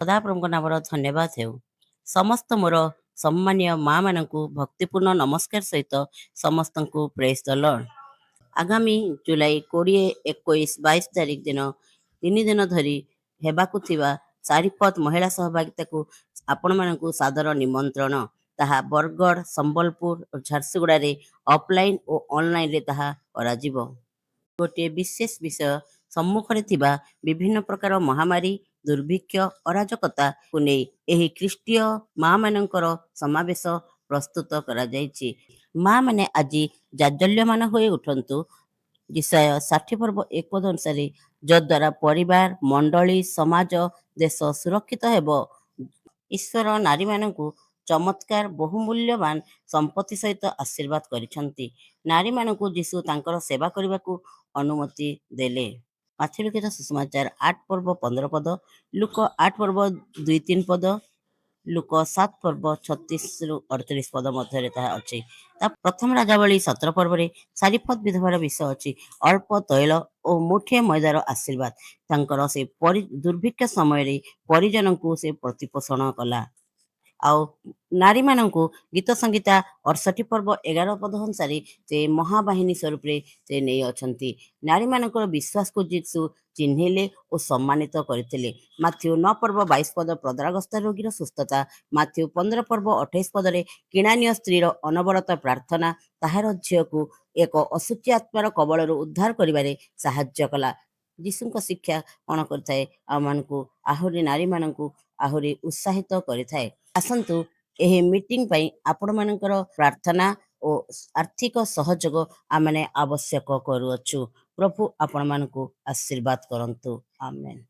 ସଦାପ୍ରଭୁଙ୍କ ନାମର ଧନ୍ୟବାଦ ହେଉ। ସମସ୍ତ ମୋର ସମ୍ମାନୀୟ ମା ମାନଙ୍କୁ ଭକ୍ତିପୂର୍ଣ୍ଣ ନମସ୍କାର ସହିତ ସମସ୍ତଙ୍କୁ ପ୍ରେଜ୍ ଦ ଲର୍ଡ। ଆଗାମୀ ଜୁଲାଇ 20, 21, 22 ତାରିଖ ଦିନ 3 ଦିନ ଧରି ହେବାକୁ ଥିବା ସାରିପଥ ମହିଳା ସହଭାଗିତାକୁ ଆପଣମାନଙ୍କୁ ସାଦର ନିମନ୍ତ୍ରଣ। ତାହା ବରଗଡ଼, ସମ୍ବଲପୁର ଓ ଝାରସୁଗୁଡ଼ାରେ ଅଫଲାଇନ୍ ଓ ଅନଲାଇନରେ ତାହା କରାଯିବ। ଗୋଟିଏ ବିଶେଷ ବିଷୟ ସମ୍ମୁଖରେ ଥିବା ବିଭିନ୍ନ ପ୍ରକାର ମହାମାରୀ, ଦୁର୍ଭିକ୍ଷ, ଅରାଜକତାକୁ ନେଇ ଏହି ଖ୍ରୀଷ୍ଟୀୟ ମା ମାନଙ୍କର ସମାବେଶ ପ୍ରସ୍ତୁତ କରାଯାଇଛି। ମା ମାନେ ଆଜି ଜାଜ୍ଜଲ୍ୟମାନ ହୋଇ ଉଠନ୍ତୁ। ଇସାୟା 60 ପର୍ବ 1 ପଦ ଅନୁସାରେ, ଯଦ୍ୱାରା ପରିବାର, ମଣ୍ଡଳୀ, ସମାଜ, ଦେଶ ସୁରକ୍ଷିତ ହେବ। ଈଶ୍ୱର ନାରୀମାନଙ୍କୁ ଚମତ୍କାର ବହୁମୂଲ୍ୟବାନ ସମ୍ପତ୍ତି ସହିତ ଆଶୀର୍ବାଦ କରିଛନ୍ତି। ନାରୀମାନଙ୍କୁ ଯୀଶୁ ତାଙ୍କର ସେବା କରିବାକୁ ଅନୁମତି ଦେଲେ। ମାଥ୍ୟୁ ଲିଖିତ ସୁସମାଚାର 8 ପର୍ବ 15 ପଦ, ଲୁକ 8 ପର୍ବ 2-3 ପଦ, ଲୁକ 7 ପର୍ବ 36-38 ପଦ ମଧ୍ୟରେ ତାହା ଅଛି। ତା ପ୍ରଥମ ରାଜାବଳୀ 17 ପର୍ବରେ ସାରିପଥ ବିଧବାର ବିଷୟ ଅଛି। ଅଳ୍ପ ତୈଳ ଓ ମୁଠିଏ ମଇଦାର ଆଶୀର୍ବାଦ। ତାଙ୍କର ସେ ଦୁର୍ଭିକ୍ଷ ସମୟରେ ପରିଜନଙ୍କୁ ସେ ପ୍ରତିପୋଷଣ କଲା। ଆଉ ନାରୀମାନଙ୍କୁ ଗୀତ ସଂଗୀତା 68 ପର୍ବ 11 ପଦ ଅନୁସାରେ ସେ ମହାବାହିନୀ ସ୍ୱରୂପରେ ସେ ନେଇ ଅଛନ୍ତି। ନାରୀମାନଙ୍କର ବିଶ୍ୱାସକୁ ଯୀଶୁ ଚିହ୍ନିଲେ ଓ ସମ୍ମାନିତ କରିଥିଲେ। ମାଥ୍ୟୁ 9 ପର୍ବ 22 ପଦ ପ୍ରଦାରଗ୍ରସ୍ତ ରୋଗୀର ସୁସ୍ଥତା। ମାଥ୍ୟୁ 15 ପର୍ବ 28 ପଦରେ କିଣାନୀୟ ସ୍ତ୍ରୀର ଅନବରତ ପ୍ରାର୍ଥନା ତାହାର ଝିଅକୁ ଏକ ଅଶୁଚି ଆତ୍ମାର କବଳରୁ ଉଦ୍ଧାର କରିବାରେ ସାହାଯ୍ୟ କଲା। ଯୀଶୁଙ୍କ ଶିକ୍ଷା କ'ଣ କରିଥାଏ? ଆମମାନଙ୍କୁ ଆହୁରି ନାରୀମାନଙ୍କୁ ଆହୁରି ଉତ୍ସାହିତ କରିଥାଏ। ଆସନ୍ତୁ, ଏହି ମିଟିଂ ପାଇଁ ଆପଣମାନଙ୍କର ପ୍ରାର୍ଥନା ଓ ଆର୍ଥିକ ସହଯୋଗ ଆମେ ଆବଶ୍ୟକ କରୁଅଛୁ। ପ୍ରଭୁ ଆପଣମାନଙ୍କୁ ଆଶୀର୍ବାଦ କରନ୍ତୁ। ଆମେନ୍।